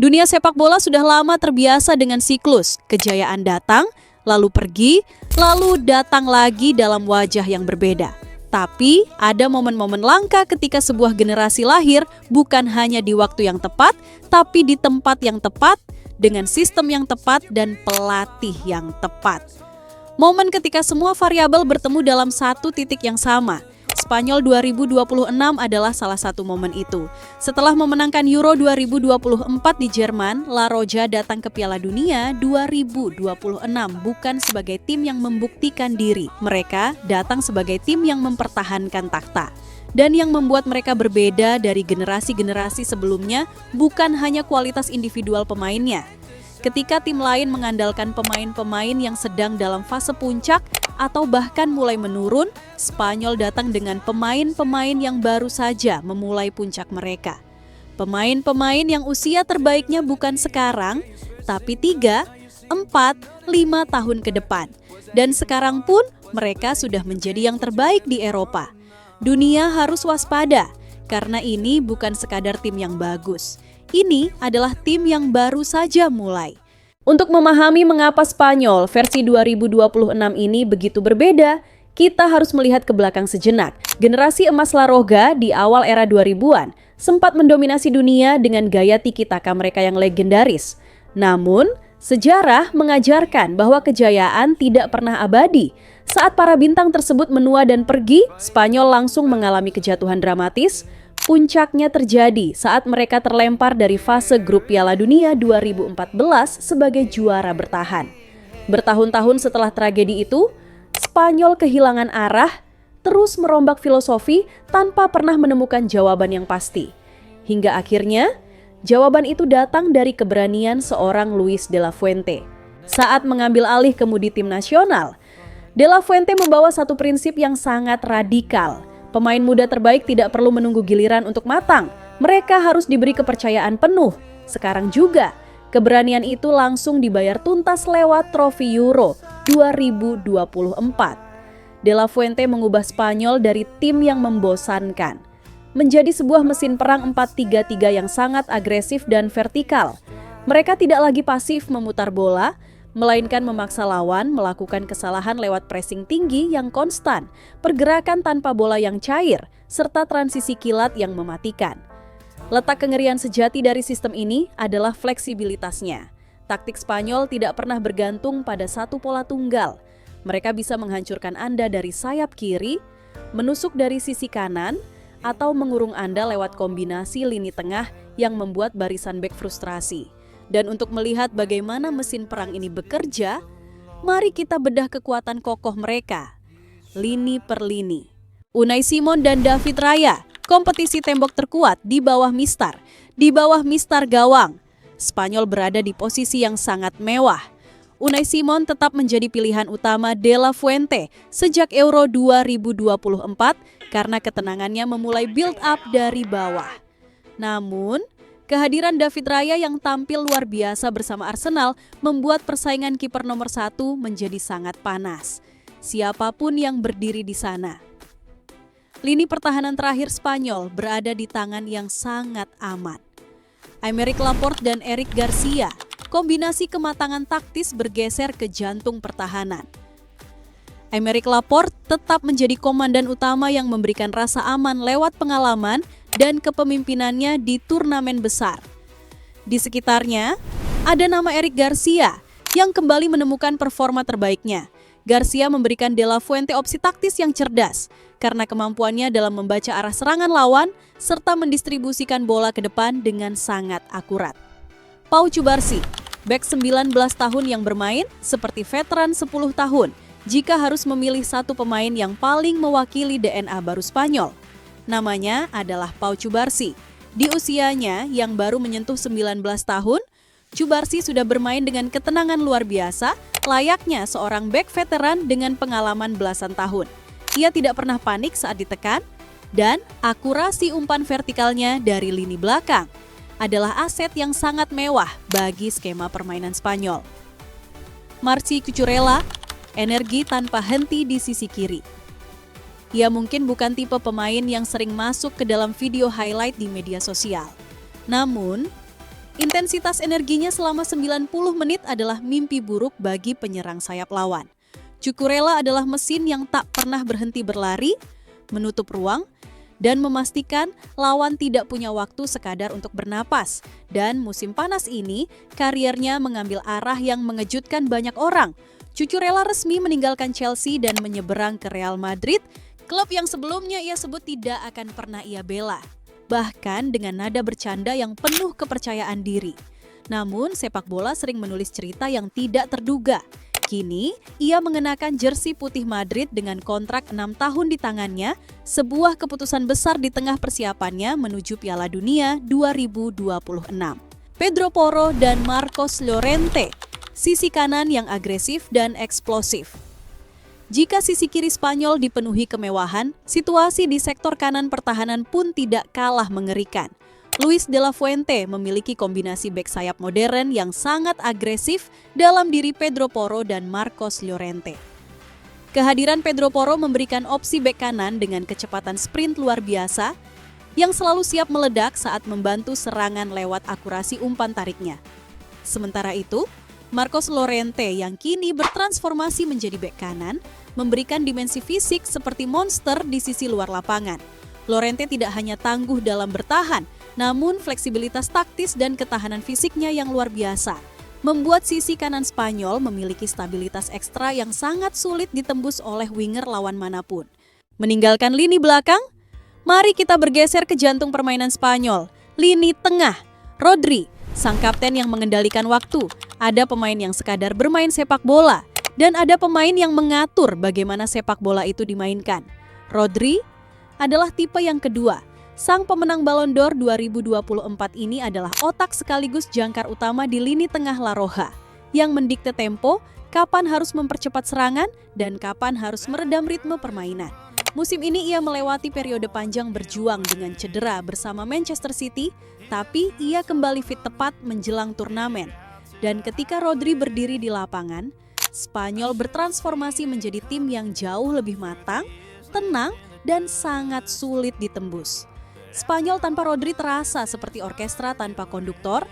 Dunia sepak bola sudah lama terbiasa dengan siklus, kejayaan datang, lalu pergi, lalu datang lagi dalam wajah yang berbeda. Tapi ada momen-momen langka ketika sebuah generasi lahir bukan hanya di waktu yang tepat, tapi di tempat yang tepat, dengan sistem yang tepat dan pelatih yang tepat. Momen ketika semua variabel bertemu dalam satu titik yang sama. Spanyol 2026 adalah salah satu momen itu. Setelah memenangkan Euro 2024 di Jerman, La Roja datang ke Piala Dunia 2026 bukan sebagai tim yang membuktikan diri. Mereka datang sebagai tim yang mempertahankan takhta. Dan yang membuat mereka berbeda dari generasi-generasi sebelumnya bukan hanya kualitas individual pemainnya. Ketika tim lain mengandalkan pemain-pemain yang sedang dalam fase puncak atau bahkan mulai menurun, Spanyol datang dengan pemain-pemain yang baru saja memulai puncak mereka. Pemain-pemain yang usia terbaiknya bukan sekarang, tapi 3, 4, 5 tahun ke depan. Dan sekarang pun mereka sudah menjadi yang terbaik di Eropa. Dunia harus waspada, karena ini bukan sekadar tim yang bagus. Ini adalah tim yang baru saja mulai. Untuk memahami mengapa Spanyol versi 2026 ini begitu berbeda, kita harus melihat ke belakang sejenak. Generasi emas La Roja di awal era 2000-an sempat mendominasi dunia dengan gaya tiki-taka mereka yang legendaris. Namun, sejarah mengajarkan bahwa kejayaan tidak pernah abadi. Saat para bintang tersebut menua dan pergi, Spanyol langsung mengalami kejatuhan dramatis. Puncaknya terjadi saat mereka terlempar dari fase grup Piala Dunia 2014 sebagai juara bertahan. Bertahun-tahun setelah tragedi itu, Spanyol kehilangan arah, terus merombak filosofi tanpa pernah menemukan jawaban yang pasti. Hingga akhirnya, jawaban itu datang dari keberanian seorang Luis de la Fuente. Saat mengambil alih kemudi tim nasional, de la Fuente membawa satu prinsip yang sangat radikal. Pemain muda terbaik tidak perlu menunggu giliran untuk matang. Mereka harus diberi kepercayaan penuh. Sekarang juga, keberanian itu langsung dibayar tuntas lewat trofi Euro 2024. De la Fuente mengubah Spanyol dari tim yang membosankan menjadi sebuah mesin perang 4-3-3 yang sangat agresif dan vertikal. Mereka tidak lagi pasif memutar bola, melainkan memaksa lawan melakukan kesalahan lewat pressing tinggi yang konstan, pergerakan tanpa bola yang cair, serta transisi kilat yang mematikan. Letak kengerian sejati dari sistem ini adalah fleksibilitasnya. Taktik Spanyol tidak pernah bergantung pada satu pola tunggal. Mereka bisa menghancurkan Anda dari sayap kiri, menusuk dari sisi kanan, atau mengurung Anda lewat kombinasi lini tengah yang membuat barisan bek frustrasi. Dan untuk melihat bagaimana mesin perang ini bekerja, mari kita bedah kekuatan kokoh mereka, lini per lini. Unai Simon dan David Raya, kompetisi tembok terkuat di bawah mistar gawang. Spanyol berada di posisi yang sangat mewah. Unai Simon tetap menjadi pilihan utama de la Fuente sejak Euro 2024 karena ketenangannya memulai build up dari bawah. Namun, kehadiran David Raya yang tampil luar biasa bersama Arsenal membuat persaingan kiper nomor 1 menjadi sangat panas. Siapapun yang berdiri di sana. Lini pertahanan terakhir Spanyol berada di tangan yang sangat aman. Aymeric Laporte dan Eric Garcia, kombinasi kematangan taktis bergeser ke jantung pertahanan. Aymeric Laporte tetap menjadi komandan utama yang memberikan rasa aman lewat pengalaman dan kepemimpinannya di turnamen besar. Di sekitarnya, ada nama Eric Garcia yang kembali menemukan performa terbaiknya. Garcia memberikan De La Fuente opsi taktis yang cerdas karena kemampuannya dalam membaca arah serangan lawan serta mendistribusikan bola ke depan dengan sangat akurat. Pau Cubarsí, bek 19 tahun yang bermain seperti veteran 10 tahun jika harus memilih satu pemain yang paling mewakili DNA baru Spanyol. Namanya adalah Pau Cubarsí. Di usianya yang baru menyentuh 19 tahun, Cubarsí sudah bermain dengan ketenangan luar biasa, layaknya seorang bek veteran dengan pengalaman belasan tahun. Ia tidak pernah panik saat ditekan, dan akurasi umpan vertikalnya dari lini belakang adalah aset yang sangat mewah bagi skema permainan Spanyol. Marci Cucurella, energi tanpa henti di sisi kiri. Ia mungkin bukan tipe pemain yang sering masuk ke dalam video highlight di media sosial. Namun, Intensitas energinya selama 90 menit adalah mimpi buruk bagi penyerang sayap lawan. Cucurella adalah mesin yang tak pernah berhenti berlari, menutup ruang, dan memastikan lawan tidak punya waktu sekadar untuk bernapas. Dan musim panas ini, kariernya mengambil arah yang mengejutkan banyak orang. Cucurella resmi meninggalkan Chelsea dan menyeberang ke Real Madrid, klub yang sebelumnya ia sebut tidak akan pernah ia bela. Bahkan dengan nada bercanda yang penuh kepercayaan diri. Namun, sepak bola sering menulis cerita yang tidak terduga. Kini, ia mengenakan jersey putih Madrid dengan kontrak 6 tahun di tangannya, sebuah keputusan besar di tengah persiapannya menuju Piala Dunia 2026. Pedro Porro dan Marcos Llorente, sisi kanan yang agresif dan eksplosif. Jika sisi kiri Spanyol dipenuhi kemewahan, situasi di sektor kanan pertahanan pun tidak kalah mengerikan. Luis de la Fuente memiliki kombinasi bek sayap modern yang sangat agresif dalam diri Pedro Porro dan Marcos Llorente. Kehadiran Pedro Porro memberikan opsi bek kanan dengan kecepatan sprint luar biasa yang selalu siap meledak saat membantu serangan lewat akurasi umpan tariknya. Sementara itu, Marcos Llorente yang kini bertransformasi menjadi bek kanan memberikan dimensi fisik seperti monster di sisi luar lapangan. Llorente tidak hanya tangguh dalam bertahan, namun fleksibilitas taktis dan ketahanan fisiknya yang luar biasa membuat sisi kanan Spanyol memiliki stabilitas ekstra yang sangat sulit ditembus oleh winger lawan manapun. Meninggalkan lini belakang, mari kita bergeser ke jantung permainan Spanyol, lini tengah. Rodri, sang kapten yang mengendalikan waktu. Ada pemain yang sekadar bermain sepak bola, dan ada pemain yang mengatur bagaimana sepak bola itu dimainkan. Rodri adalah tipe yang kedua. Sang pemenang Ballon d'Or 2024 ini adalah otak sekaligus jangkar utama di lini tengah La Roja, yang mendikte tempo, kapan harus mempercepat serangan, dan kapan harus meredam ritme permainan. Musim ini ia melewati periode panjang berjuang dengan cedera bersama Manchester City, tapi ia kembali fit tepat menjelang turnamen. Dan ketika Rodri berdiri di lapangan, Spanyol bertransformasi menjadi tim yang jauh lebih matang, tenang, dan sangat sulit ditembus. Spanyol tanpa Rodri terasa seperti orkestra tanpa konduktor,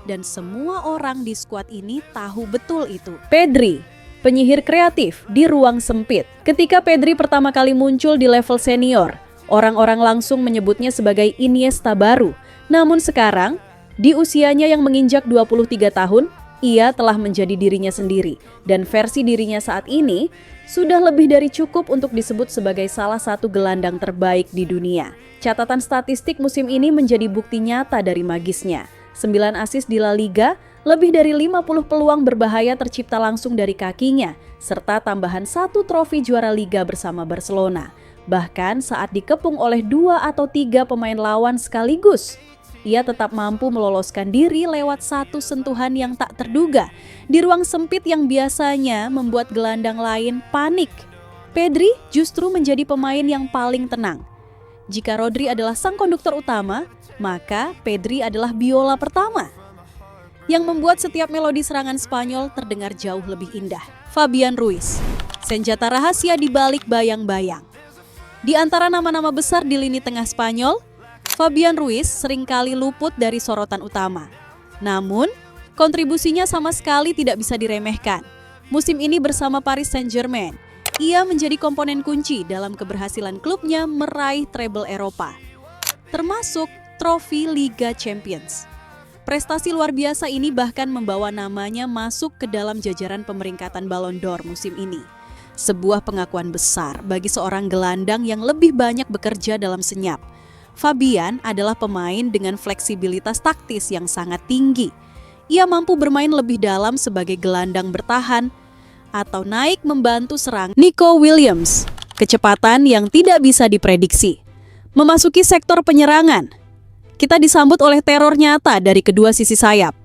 dan semua orang di skuad ini tahu betul itu. Pedri, penyihir kreatif di ruang sempit. Ketika Pedri pertama kali muncul di level senior, orang-orang langsung menyebutnya sebagai Iniesta baru. Namun sekarang, di usianya yang menginjak 23 tahun, ia telah menjadi dirinya sendiri. Dan versi dirinya saat ini sudah lebih dari cukup untuk disebut sebagai salah satu gelandang terbaik di dunia. Catatan statistik musim ini menjadi bukti nyata dari magisnya. 9 assist di La Liga, lebih dari 50 peluang berbahaya tercipta langsung dari kakinya, serta tambahan 1 trofi juara Liga bersama Barcelona. Bahkan saat dikepung oleh 2 atau 3 pemain lawan sekaligus, ia tetap mampu meloloskan diri lewat 1 sentuhan yang tak terduga di ruang sempit yang biasanya membuat gelandang lain panik. Pedri justru menjadi pemain yang paling tenang. Jika Rodri adalah sang konduktor utama, maka Pedri adalah biola pertama yang membuat setiap melodi serangan Spanyol terdengar jauh lebih indah. Fabian Ruiz, senjata rahasia di balik bayang-bayang. Di antara nama-nama besar di lini tengah Spanyol, Fabian Ruiz seringkali luput dari sorotan utama. Namun, kontribusinya sama sekali tidak bisa diremehkan. Musim ini bersama Paris Saint-Germain, ia menjadi komponen kunci dalam keberhasilan klubnya meraih treble Eropa, termasuk trofi Liga Champions. Prestasi luar biasa ini bahkan membawa namanya masuk ke dalam jajaran pemeringkatan Ballon d'Or musim ini. Sebuah pengakuan besar bagi seorang gelandang yang lebih banyak bekerja dalam senyap. Fabian adalah pemain dengan fleksibilitas taktis yang sangat tinggi. Ia mampu bermain lebih dalam sebagai gelandang bertahan atau naik membantu serang. Nico Williams, kecepatan yang tidak bisa diprediksi. Memasuki sektor penyerangan, kita disambut oleh teror nyata dari kedua sisi sayap.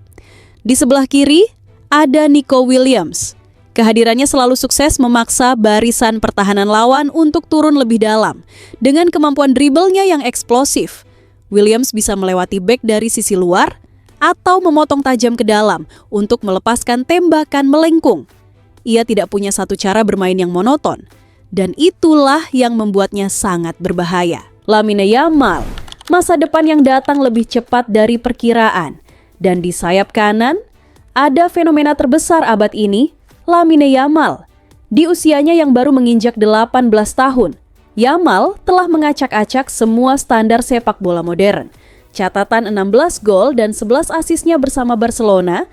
Di sebelah kiri ada Nico Williams. Kehadirannya selalu sukses memaksa barisan pertahanan lawan untuk turun lebih dalam. Dengan kemampuan dribblenya yang eksplosif, Williams bisa melewati bek dari sisi luar atau memotong tajam ke dalam untuk melepaskan tembakan melengkung. Ia tidak punya satu cara bermain yang monoton, dan itulah yang membuatnya sangat berbahaya. Lamine Yamal, masa depan yang datang lebih cepat dari perkiraan. Dan di sayap kanan, ada fenomena terbesar abad ini, Lamine Yamal. Di usianya yang baru menginjak 18 tahun, Yamal telah mengacak-acak semua standar sepak bola modern. Catatan 16 gol dan 11 asisnya bersama Barcelona,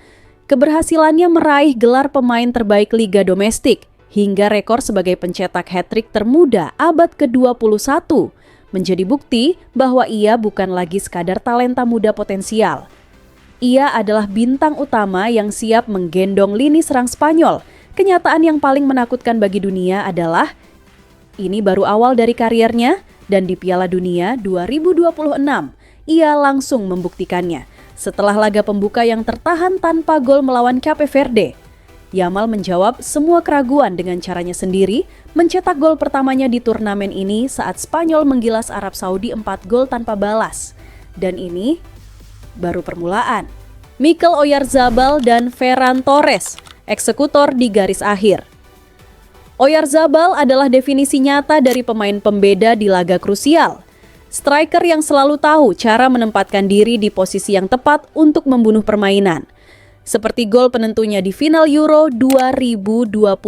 keberhasilannya meraih gelar pemain terbaik Liga Domestik, hingga rekor sebagai pencetak hat-trick termuda abad ke-21, menjadi bukti bahwa ia bukan lagi sekadar talenta muda potensial. Ia adalah bintang utama yang siap menggendong lini serang Spanyol. Kenyataan yang paling menakutkan bagi dunia adalah ini baru awal dari karirnya, dan di Piala Dunia 2026 ia langsung membuktikannya. Setelah laga pembuka yang tertahan tanpa gol melawan Cape Verde, Yamal menjawab semua keraguan dengan caranya sendiri, mencetak gol pertamanya di turnamen ini saat Spanyol menggilas Arab Saudi 4 gol tanpa balas. Dan ini baru permulaan. Mikel Oyarzabal dan Ferran Torres, eksekutor di garis akhir. Oyarzabal adalah definisi nyata dari pemain pembeda di laga krusial. Striker yang selalu tahu cara menempatkan diri di posisi yang tepat untuk membunuh permainan. Seperti gol penentunya di final Euro 2024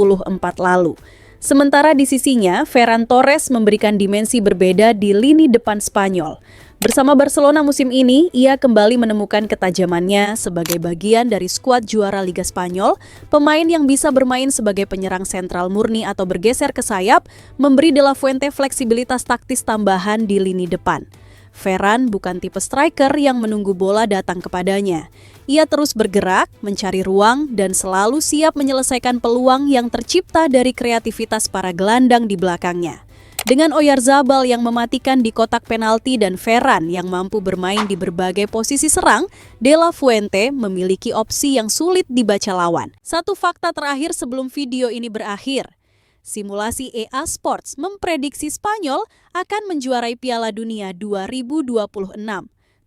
lalu. Sementara di sisinya, Ferran Torres memberikan dimensi berbeda di lini depan Spanyol. Bersama Barcelona musim ini, ia kembali menemukan ketajamannya sebagai bagian dari skuad juara Liga Spanyol. Pemain yang bisa bermain sebagai penyerang sentral murni atau bergeser ke sayap, memberi De La Fuente fleksibilitas taktis tambahan di lini depan. Ferran bukan tipe striker yang menunggu bola datang kepadanya. Ia terus bergerak, mencari ruang, dan selalu siap menyelesaikan peluang yang tercipta dari kreativitas para gelandang di belakangnya. Dengan Oyarzabal yang mematikan di kotak penalti dan Ferran yang mampu bermain di berbagai posisi serang, De La Fuente memiliki opsi yang sulit dibaca lawan. Satu fakta terakhir sebelum video ini berakhir. Simulasi EA Sports memprediksi Spanyol akan menjuarai Piala Dunia 2026.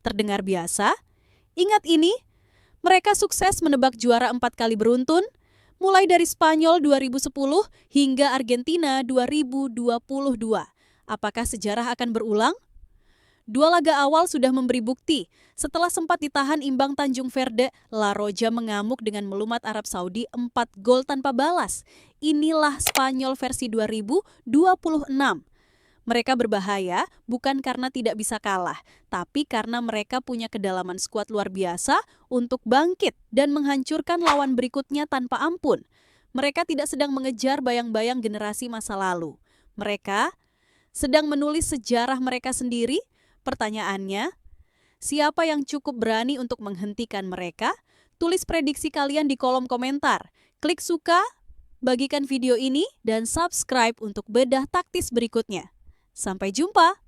Terdengar biasa? Ingat ini, mereka sukses menebak juara 4 kali beruntun, mulai dari Spanyol 2010 hingga Argentina 2022. Apakah sejarah akan berulang? Dua laga awal sudah memberi bukti. Setelah sempat ditahan imbang Tanjung Verde, La Roja mengamuk dengan melumat Arab Saudi 4 gol tanpa balas. Inilah Spanyol versi 2026. Mereka berbahaya bukan karena tidak bisa kalah, tapi karena mereka punya kedalaman skuad luar biasa untuk bangkit dan menghancurkan lawan berikutnya tanpa ampun. Mereka tidak sedang mengejar bayang-bayang generasi masa lalu. Mereka sedang menulis sejarah mereka sendiri. Pertanyaannya, siapa yang cukup berani untuk menghentikan mereka? Tulis prediksi kalian di kolom komentar. Klik suka, bagikan video ini, dan subscribe untuk bedah taktis berikutnya. Sampai jumpa!